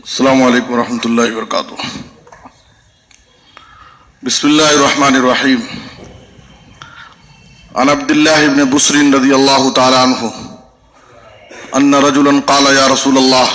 السلام علیکم ورحمۃ اللہ وبرکاتہ۔ بسم اللہ الرحمن الرحیم۔ عن عبد اللہ بن بصر رضی اللہ تعالی عنہ ان رجلا قال یا رسول اللہ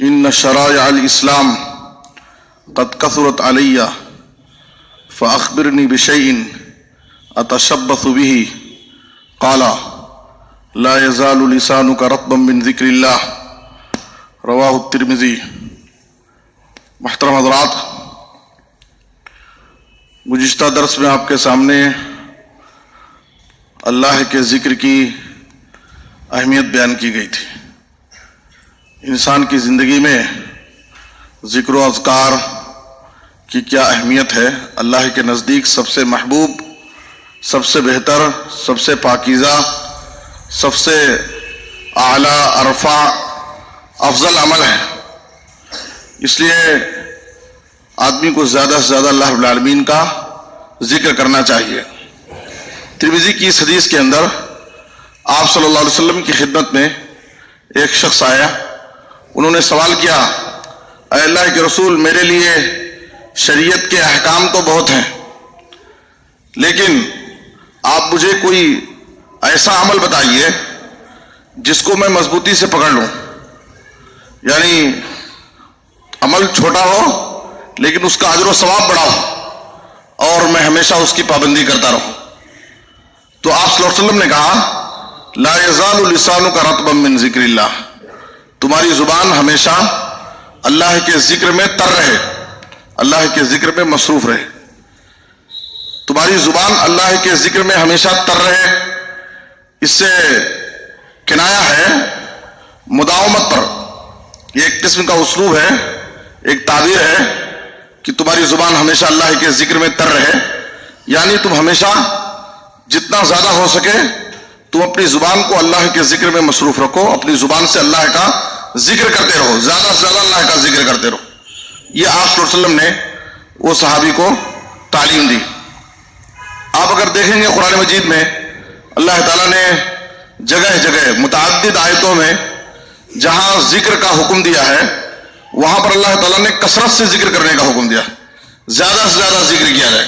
ان شرائع الاسلام قد کثرت علی فاخبرنی بشیء اتشبث به قال لا يزال لسانك رطبا من ذکر اللہ، رواہ الترمذی۔ محترم حضرات، گزشتہ درس میں آپ کے سامنے اللہ کے ذکر کی اہمیت بیان کی گئی تھی۔ انسان کی زندگی میں ذکر و اذکار کی کیا اہمیت ہے، اللہ کے نزدیک سب سے محبوب، سب سے بہتر، سب سے پاکیزہ، سب سے اعلیٰ، ارفع، افضل عمل ہے۔ اس لیے آدمی کو زیادہ سے زیادہ اللہ رب العالمین کا ذکر کرنا چاہیے۔ ترمذی کی اس حدیث کے اندر آپ صلی اللہ علیہ وسلم کی خدمت میں ایک شخص آیا، انہوں نے سوال کیا، اے اللہ کے رسول، میرے لیے شریعت کے احکام تو بہت ہیں، لیکن آپ مجھے کوئی ایسا عمل بتائیے جس کو میں مضبوطی سے پکڑ لوں، یعنی عمل چھوٹا ہو لیکن اس کا اجر و ثواب بڑا ہو اور میں ہمیشہ اس کی پابندی کرتا رہوں۔ تو آپ صلی اللہ علیہ وسلم نے کہا، لا یزال لسانک رطبا من ذکر اللہ، تمہاری زبان ہمیشہ اللہ کے ذکر میں تر رہے، اللہ کے ذکر میں مصروف رہے۔ تمہاری زبان اللہ کے ذکر میں ہمیشہ تر رہے، اس سے کنایا ہے مداومت پر۔ یہ ایک قسم کا اسلوب ہے، ایک تعبیر ہے کہ تمہاری زبان ہمیشہ اللہ کے ذکر میں تر رہے، یعنی تم ہمیشہ جتنا زیادہ ہو سکے تم اپنی زبان کو اللہ کے ذکر میں مصروف رکھو، اپنی زبان سے اللہ کا ذکر کرتے رہو، زیادہ سے زیادہ اللہ کا ذکر کرتے رہو۔ یہ آپ صلی اللہ علیہ وسلم نے وہ صحابی کو تعلیم دی۔ آپ اگر دیکھیں گے قرآن مجید میں اللہ تعالیٰ نے جگہ جگہ متعدد آیتوں میں جہاں ذکر کا حکم دیا ہے، وہاں پر اللہ تعالیٰ نے کثرت سے ذکر کرنے کا حکم دیا، زیادہ سے زیادہ ذکر کیا جائے۔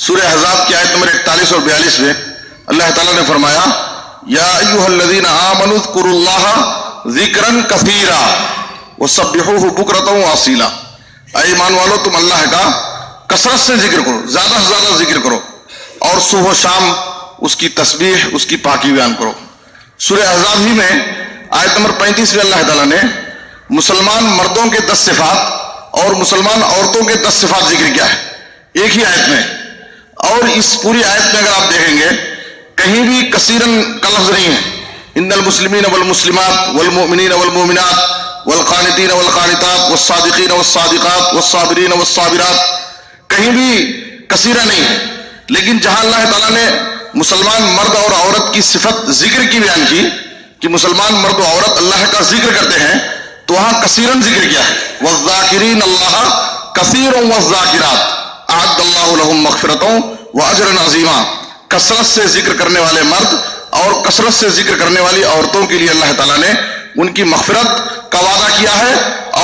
سورہ احزاب کی آیت نمبر 41 اور 42 میں اللہ تعالیٰ نے فرمایا، یا ایھا الذین آمنوا اذکروا اللہ ذکرا کثیرا وسبحوہ بکرۃ واصیلا، اے ایمان والو تم اللہ کا کثرت سے ذکر کرو، زیادہ سے زیادہ ذکر کرو اور صبح و شام اس کی تسبیح، اس کی پاکی بیان کرو۔ سورہ احزاب ہی میں آیت نمبر 35 میں اللہ تعالیٰ نے مسلمان مردوں کے 10 صفات اور مسلمان عورتوں کے 10 صفات ذکر کیا ہے ایک ہی آیت میں، اور اس پوری آیت میں اگر آپ دیکھیں گے کہیں بھی کثیرن کا لفظ نہیں ہے۔ ان المسلمین والمسلمات والمؤمنین والمؤمنات والقانتین والقانتات والصادقین والصادقات والصابرین والصابرات، کہیں بھی کثیرہ نہیں ہے۔ لیکن جہاں اللہ تعالیٰ نے مسلمان مرد اور عورت کی صفت ذکر کی بیان کی کہ مسلمان مرد و عورت اللہ کا ذکر کرتے ہیں، تو وہاں کثیرن ذکر کیا ہے، والذاکرین اللہ کثیرا والذاکرات اعد اللہ لہم مغفرۃ واجرا عظیما، کثرت سے ذکر کرنے والے مرد اور کثرت سے ذکر کرنے والی عورتوں کے لیے اللہ تعالیٰ نے ان کی مغفرت کا وعدہ کیا ہے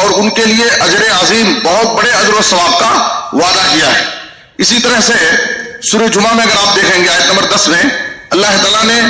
اور ان کے لیے اجر عظیم، بہت بڑے اجر و ثواب کا وعدہ کیا ہے۔ اسی طرح سے سورہ جمعہ میں اگر آپ دیکھیں گے آیت نمبر 10 میں اللہ تعالیٰ نے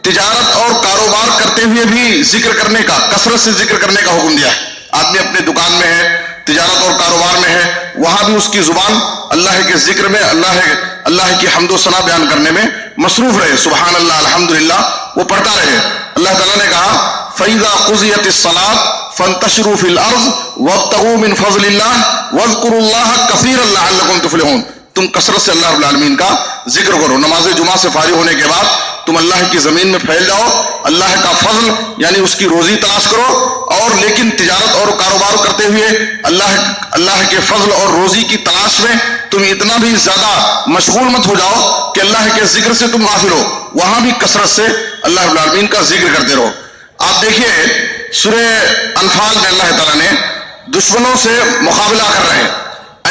تجارت اور کاروبار کرتے ہوئے بھی ذکر کرنے کا، کثرت سے ذکر کرنے کا حکم دیا ہے۔ آدمی اپنے دکان میں ہے، تجارت اور کاروبار میں ہے، وہاں بھی اس کی زبان اللہ کے ذکر میں، اللہ کی حمد و ثنا بیان کرنے میں مصروف رہے، سبحان اللہ، الحمدللہ وہ پڑھتا رہے۔ اللہ تعالیٰ نے کہا، فَإِذَا قُضِيَتِ الصَّلَاةُ فَانتَشِرُوا فِي الْأَرْضِ وَابْتَغُوا مِنْ فَضْلِ اللَّهِ وَاذْكُرُوا اللَّهَ كَثِيرًا لَعَلَّكُمْ تُفْلِحُونَ، تم کثرت سے اللہ رب العالمین کا ذکر کرو۔ نماز جمعہ سے فارغ ہونے کے بعد تم اللہ کی زمین میں پھیل جاؤ، اللہ کا فضل یعنی اس کی روزی تلاش کرو، اور لیکن تجارت اور کاروبار کرتے ہوئے اللہ کے فضل اور روزی کی تلاش میں تم اتنا بھی زیادہ مشغول مت ہو جاؤ کہ اللہ کے ذکر سے تم غافل ہو، وہاں بھی کثرت سے اللہ رب العالمین کا ذکر کرتے رہو۔ آپ دیکھیے سورہ انفال میں اللہ تعالیٰ نے دشمنوں سے مقابلہ کر رہے ہیں،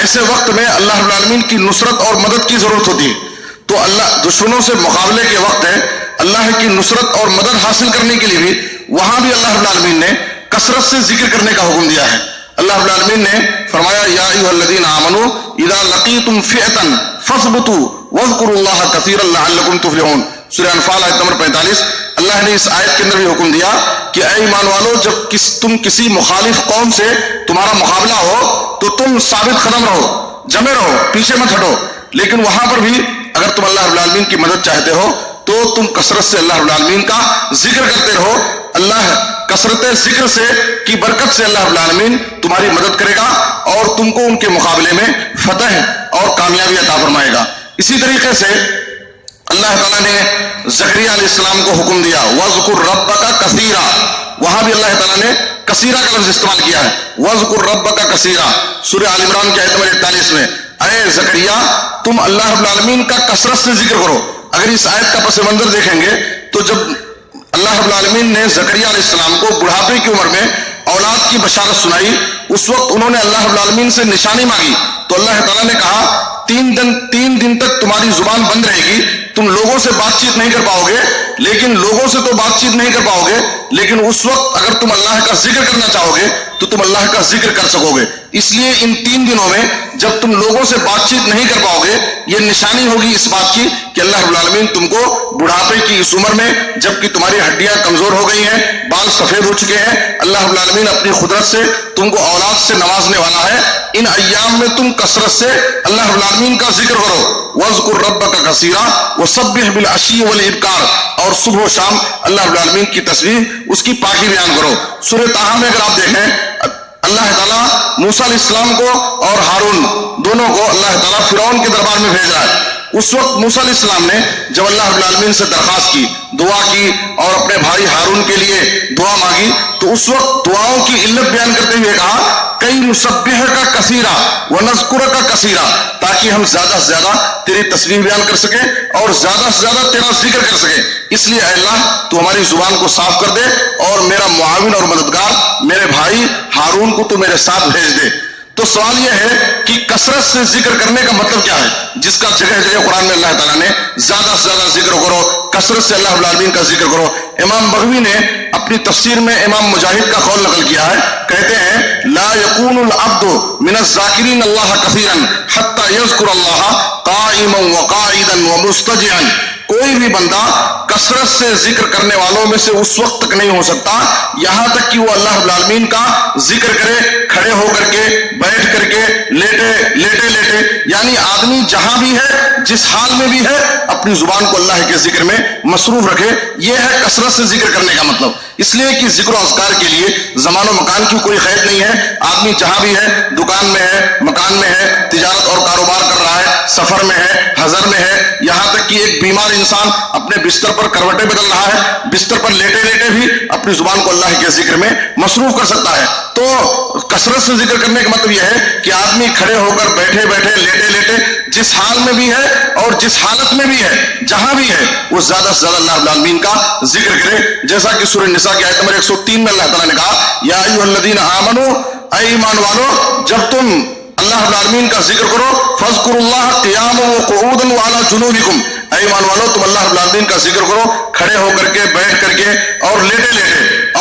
ایسے وقت میں اللہ رب العالمین کی نصرت اور مدد کی ضرورت ہوتی ہے، تو اللہ دشمنوں سے مقابلے کے وقت ہے اللہ کی نصرت اور مدد حاصل کرنے کے لیے بھی وہاں بھی اللہ رب العالمین نے کثرت سے ذکر کرنے کا حکم دیا ہے. اللہ رب العالمین نے فرمایا یا ایھا الذین آمنوا اذا لقیتم فئۃ فاثبتوا واذکروا اللہ کثیرا لعلکم تفلحون. سورہ انفال آیت نمبر 45. اللہ نے اس آیت کے اندر بھی حکم دیا کہ اے ایمان والو جب تم کسی مخالف قوم سے تمہارا مقابلہ ہو تو تم ثابت قدم رہو, جمے رہو, پیچھے مت ہٹو. لیکن وہاں پر بھی اگر تم اللہ رب العالمین کی مدد چاہتے ہو تو تم کثرت سے اللہ رب العالمین کا ذکر کرتے رہو. اللہ کثرت ذکر سے کی برکت سے اللہ رب العالمین تمہاری مدد کرے گا اور تم کو ان کے مقابلے میں فتح اور کامیابی عطا فرمائے گا. اسی طریقے سے اللہ تعالیٰ نے زکریا علیہ السلام کو حکم دیا وَاذْكُرْ رَبَّكَ كَثِيرًا. وہاں بھی اللہ تعالیٰ نے کثیرہ کا لفظ استعمال کیا ہے وَاذْكُرْ رَبَّكَ كَثِيرًا. سورہ آل عمران کی آیت نمبر 41 میں اے زکریا تم اللہ رب العالمین کا کثرت سے ذکر کرو. اگر اس آیت کا پس منظر دیکھیں گے تو جب اللہ رب العالمین نے زکریا علیہ السلام کو بڑھاپے کی عمر میں اولاد کی بشارت سنائی, اس وقت انہوں نے اللہ رب العالمین سے نشانی مانگی تو اللہ تعالیٰ نے کہا 3 دن تک تمہاری زبان بند رہے گی, تم لوگوں سے بات چیت نہیں کر پاؤ گے. لیکن لوگوں سے تو بات چیت نہیں کر پاؤ گے, لیکن اس وقت اگر تم اللہ کا ذکر کرنا چاہو گے تو تم اللہ کا ذکر کر سکو گے. اس لیے ان 3 دنوں میں جب تم لوگوں سے بات چیت نہیں کر پاؤ گے یہ نشانی ہوگی اس بات کی کہ اللہ رب العالمین تم کو بڑھاپے کی اس عمر میں جبکہ تمہاری ہڈیاں کمزور ہو گئی ہیں, بال سفید ہو چکے ہیں, اللہ رب العالمین اپنی قدرت سے تم کو اولاد سے نوازنے والا ہے. ان ایام میں تم کثرت سے اللہ رب العالمین کا ذکر کرو. وَاذْكُرْ رَبَّكَ كَثِيرًا وَسَبِّحْ بِالْعَشِيِّ وَالْإِبْكَارِ. اور صبح و شام اللہ رب العالمین کی تسبیح اس کی پاکی بیان کرو. سورہ طٰہٰ میں اگر آپ دیکھیں اللہ تعالیٰ موسیٰ علیہ السلام کو اور ہارون دونوں کو اللہ تعالیٰ فرعون کے دربار میں بھیج رہا ہے. اس وقت موسیٰ علیہ السلام نے جب اللہ رب العالمین سے درخواست کی, دعا کی اور اپنے بھائی ہارون کے لیے دعا مانگی تو اس وقت دعاؤں کی علت بیان کرتے ہوئے کہا کئی نسبحک کثیرا ونذکرک کثیرا, تاکہ ہم زیادہ سے زیادہ تیری تسبیح بیان کر سکیں اور زیادہ سے زیادہ تیرا ذکر کر سکیں. اس لیے اے اللہ تو ہماری زبان کو صاف کر دے اور میرا معاون اور مددگار میرے بھائی ہارون کو تو میرے ساتھ بھیج دے. تو سوال یہ ہے کہ کثرت سے ذکر کرنے کا مطلب کیا ہے, جس کا جگہ جگہ قرآن میں اللہ تعالیٰ نے زیادہ سے زیادہ ذکر کرو, کثرت سے اللہ رب العالمین کا ذکر کرو. امام بغوی نے اپنی تفسیر میں امام مجاہد کا قول نقل کیا ہے, کہتے ہیں لا يكون العبد من الذاکرین اللہ کثیرا حتی یذکر اللہ قائما وقاعدا ومستجعا. کوئی بھی بندہ کثرت سے ذکر کرنے والوں میں سے اس وقت تک نہیں ہو سکتا یہاں تک کہ وہ اللہ رب العالمین کا ذکر کرے, کھڑے ہو کر کے, بیٹھ کر کے, لیٹے. یعنی آدمی جہاں بھی ہے جس حال میں بھی ہے اپنی زبان کو اللہ کے ذکر میں مصروف رکھے. یہ ہے کثرت سے ذکر کرنے کا مطلب. اس لیے کہ ذکر و اذکار کے لیے زمان و مکان کی کوئی قید نہیں ہے. آدمی جہاں بھی ہے, دکان میں ہے, مکان میں ہے, تجارت اور کاروبار کر رہا ہے, سفر میں ہے, حضر میں ہے, یہاں تک کہ ایک بیمار انسان اپنے بستر پر کروٹیں بدل رہا ہے, بستر پر لیٹے بھی اپنی زبان کو اللہ کے ذکر میں مصروف کر سکتا ہے. تو کثرت سے ذکر کرنے کا مطلب یہ ہے کہ آدمی کھڑے ہو کر, بیٹھے, لیٹے, جس حال میں بھی ہے اور جس حالت میں بھی ہے, جہاں بھی ہے, وہ زیادہ سے زیادہ اللہ رب العالمین کا ذکر کرے. جیسا کہ سورہ نساء کی آیت نمبر 103 میں اللہ تعالیٰ نے کہا یا ایھا الذین آمنوا, اے ایمان والو جب تم اللہ رب العالمین کا ذکر کرو فاذکروا اللہ قیاما وقعودا وعلی جنوبکم. اے ایمان والو تم اللہ رب العالمین کا ذکر کرو کھڑے ہو کر کے, بیٹھ کر کے اور لیٹے.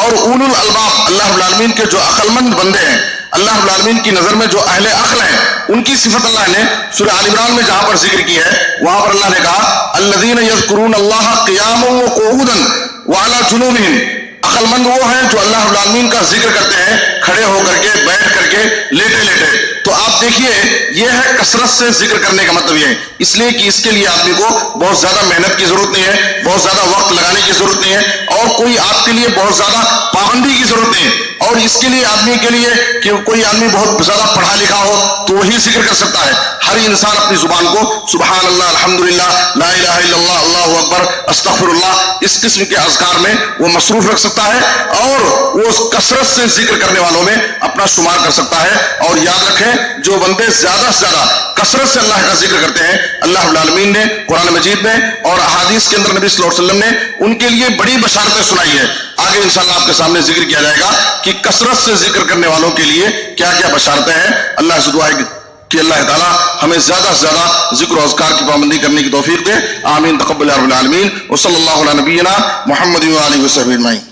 اور اولو الالباب اللہ رب العالمین کے جو عقل مند بندے ہیں, اللہ رب العالمین کی نظر میں جو اہل عقل ہیں, ان کی صفت اللہ نے سورہ آل عمران میں جہاں پر ذکر کی ہے وہاں پر اللہ نے کہا الذین یذکرون اللہ قیاما وقعودا وعلی جنوبہم. عقل مند وہ ہیں جو اللہ رب العالمین کا ذکر کرتے ہیں کھڑے ہو کر کے, بیٹھ کر کے, لیٹے. تو آپ دیکھیے یہ ہے کثرت سے ذکر کرنے کا مطلب یہ ہے. اس لیے کہ اس کے لیے آدمی کو بہت زیادہ محنت کی ضرورت نہیں ہے, بہت زیادہ وقت لگانے کی ضرورت نہیں ہے, اور کوئی آپ کے لیے بہت زیادہ پابندی کی ضرورت نہیں ہے. اور اس کے لیے آدمی کے لیے کہ کوئی آدمی بہت زیادہ پڑھا لکھا ہو تو وہی ذکر کر سکتا ہے. ہر انسان اپنی زبان کو سبحان اللہ, الحمدللہ, لا الہ الا اللہ, اللہ اکبر, استغفر اللہ, اس قسم کے اذکار میں وہ مصروف رکھ سکتا ہے اور وہ کثرت سے ذکر کرنے والوں میں اپنا شمار کر سکتا ہے. اور یاد رکھیں جو بندے زیادہ سے زیادہ کثرت سے اللہ کا ذکر کرتے ہیں اللہ رب العالمین نے قرآن مجید میں اور احادیث کے اندر نبی صلی اللہ علیہ وسلم نے ان کے لیے بڑی بشارتیں سنائی ہے. آگے انشاءاللہ آپ کے سامنے ذکر کیا جائے گا کہ کثرت سے ذکر کرنے والوں کے لیے کیا کیا بشارتیں ہیں. اللہ سے دعا ہے کہ اللہ تعالیٰ ہمیں زیادہ سے زیادہ ذکر و اذکار کی پابندی کرنے کی توفیق دے. آمین. تقبل یا رب العالمین. وصلی اللہ علی نبینا محمد و آلہ وصحبہ اجمعین.